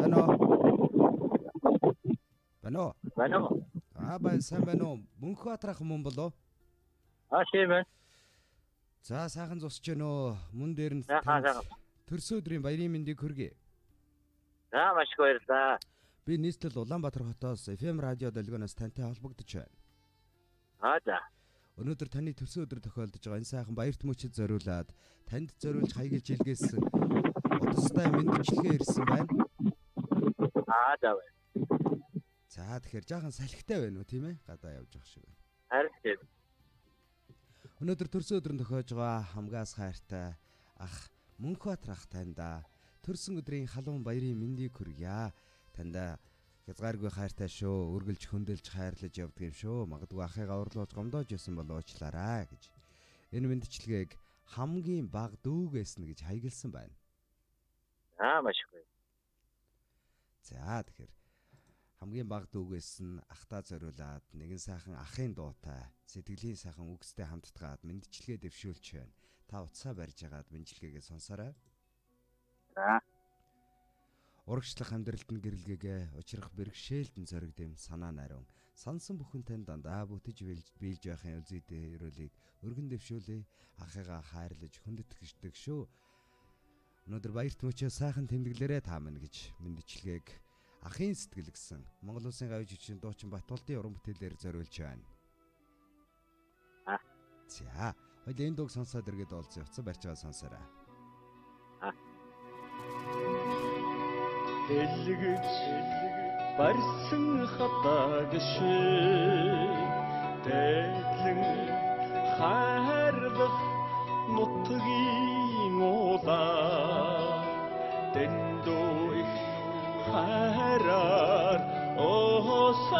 Байна уу? Байна уу? Сайн байна уу? Мөнхбаатар ах мөн болоо? Тийм байна. За сайхан зусч гэнэ үү? Мөн дээр нь Сайхан. төрсөн өдрийн баярын мэндийг хүргэе. За маш их баярлалаа. Би нийслэл Улаанбаатар хотоос FM радио долгионоос тантай холбогдож байна. За. Өнөөдөр таны төрсөн өдөр тохиолдож байгаа энэ сайхан баяр түмэчид зориулаад танд зориулж хаяглаж илгээсэн утастай мэндчилгээ ирсэн байна. За байна. За тэгэхээр жаахан салхитай байна уу тийм ээ? Гадаа явж явах шиг байна. Харин тийм. Өнөөдөр төрсөн өдрөнд тохиож байгаа хамгаас хайртай ах Мөнхбаатар ах танда төрсөн өдрийн халуун баярын мэндийг хүргье. Танда хязгааргүй хайртай шүү. Үргэлж хөндөөлж хайрлаж явдаг юм шүү. Магадгүй ахыгаа урлуулж гомдоож исэн бол уучлаарай гэж. Энэ мэндчилгээг хамгийн бага дүүгээс нь гэж хаягласан байна. Маш их баяр. За тэгэхээр хамгийн бага дүүгээс нь ахтаа зориулаад нэгэн сайхан ахын дуутай сэтгэлийн сайхан үгстэй хамтдгаад мэндчилгээ дэвшүүлж байна. Та утсаа барьж агаад мэндчилгээгээ сонсоорой. За. Урагшлах амьдралд нь гэрэлгээгээ учрах бэрхшээлтэн зоригдэм санаа нарийн сансан бүхэн тань дандаа бүтэж биелж байхын үлзийдээ өрөөлийг өргөн дэвшүүлээ. Ахыгаа хайрлаж хүндэтгэждэг шүү. Өнөөдөр баяр түмэчээ сайхан тэмдэглээрээ та минь гэж мэндчилгээг ахын сэтгэл гэсэн Монгол Улсын гавьж хүчин дуучин Батболдын уран бүтээлээр зориулж байна. За, хоёул энэ дууг сонсоод иргэд олзъя. Утсаа барьж байгаа сонсоорой. Элгэж барьсан хатаа гişиг тэтлэн хайрлах нутгийн улаа дэндүү их хайраар осогсон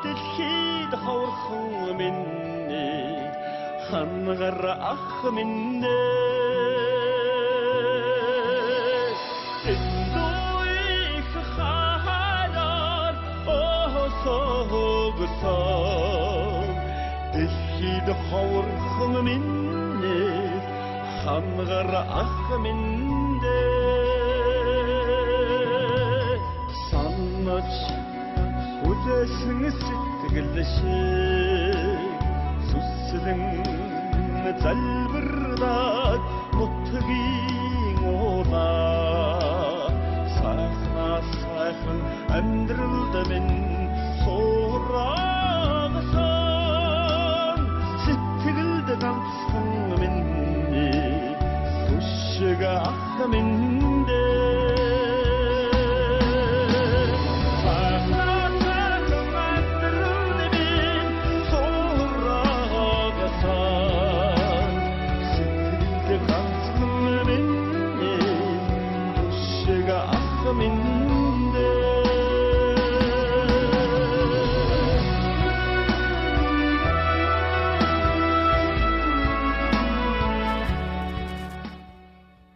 дэлхийд хаврхан миний хангар ах минь дэлхийд хаврхан миний хангар ах минь санаж үдээсэн сэтгэл шиг сүслэн залбираад нутгийн улаа сайхан амьдралд минь сурагсан сэтгэлд ганцхан миний түшиг ах минь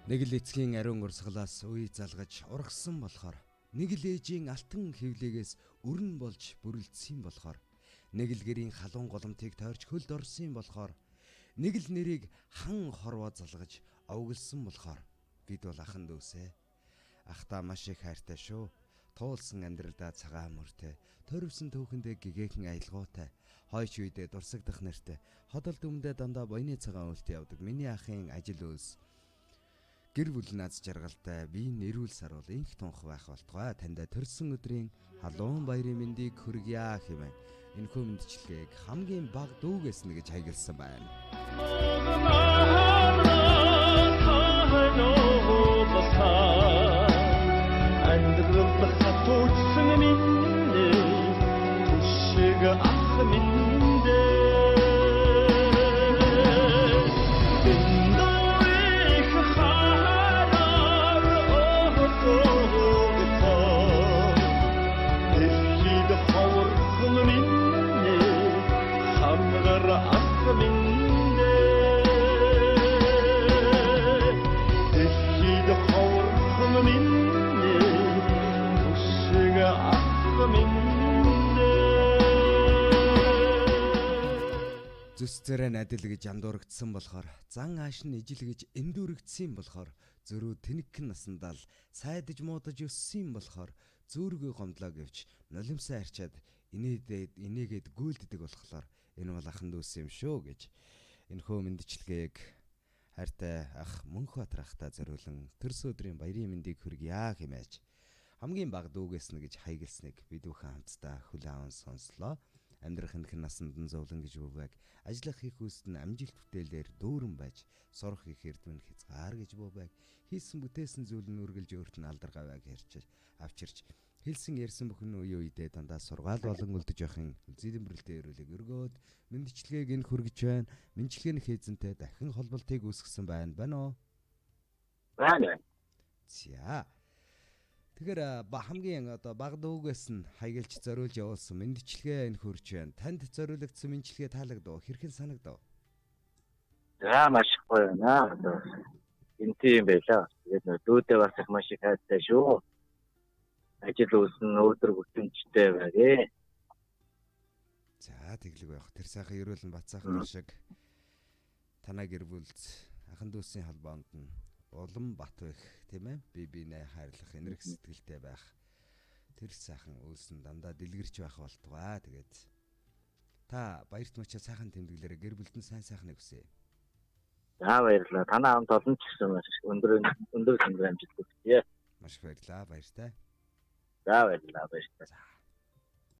Нэг л эцгийн ариун урсгалаас үе залгаж ургасан болохоор нэг л ээжийн алтан хөвлөгөөс өрн болж бүрэлдсэн болохоор нэг л гэрийн халуун голомтыг тойрч хөлд орсон болохоор нэг л нэрийг хан хорвоо залгаж овглсон болохоор бид бол ахан дүүсээ ахтаа маш их хайртай шүү. Туулсан амьдралдаа цагаан мөртэй төрөвсөн түүхэндээ гэгээхэн аялгаутай хойч үедээ дурсагдах нэртэй ходол дүмдээ дандаа боёны цагаан үлт явдаг миний ахын ажил үйлс гэр бүл наз жаргалтай би нэрүүл саруул инх тунх байх болтугай танда төрсөн өдрийн халуун баярын мэндийг хүргье хэмээн энэхүү мэндчилгээг хамгийн бага дүүгээс нь гэж хаягласан байна. Амьдрал хатуучсан миний түшиг ах минь зөрөө надил гэж андуурагдсан болохоор зан ааш нь ижил гэж эндүрэгдсэн болохоор зөрүү тэнэгхэн насандаа л сайдаж муудаж өссөн болохоор зөөргөө гомдлоо гэвч нулимсаа арчаад инээгээд гүйлддэг болохоор энэ бол ахын дүүс юм шүү гэж энэхөө мэндчилгээг хайртай ах Мөнхбаатар ахтай зориулан төрс өдрийн баярын мэндийг хүргье хэмээж хамгийн бага дүүгээс нь гэж хайгалсныг бид бүхэн хамтдаа хүлээн аван сонслоо. Амьдрах хэнхэн насанд нь зовлон гэж буваг ажиллах хийх үст нь амжилт бүтээлээр дүүрэн байж сурах их эрдмэн хязгаар гэж буваг хийсэн бүтээсэн зүйл нь үргэлж өөрт нь алдаргавайг авчирч хэлсэн ярьсан бүхэн үе үедээ дандаа сургаал болон үлдэж явахын үлзийдэмбэрэлтэй өрөөлөг өргөөд мэндчилгээг энэ хүргэж байна. Мэндчилгээний хээзэнтэй дахин холболтыг үүсгэсэн байна уу? Байна. За. Тэгэхээр хамгийн одоо баг дүүгээс нь хайгалж зориулж явуулсан мэндчилгээ энэ хүрч байна. Танд зориулагдсан мэндчилгээ таалагдав? Хэрхэн санагдав? За маш гоё байна. Энэ тийм байлаа. Тэгээд дүүдээ бас их маш их хайртай шүү. Ажил үйлсэн өдөр бүтэмжтэй байгээ. За тэглэг байх. Тэр сайхан ерөөлн бат сайхан шиг танаа гэр бүлд ахын дүүсийн холбоонд нь улам бат байх тийм ээ би бинээ хайрлах энерги сэтгэлтэй байх тэр сайхан үйлсэн дандаа дэлгэрч байх болтугай тэгээд та баярт мочоо сайхан тэмдэглээрээ гэр бүлдэн сайхныг хүсье. За баярлалаа. Танаа хамт олон ч гэсэн маш өндөр амжилт хүсье. Маш их баярлалаа баяртай. За баярлалаа баярлалаа.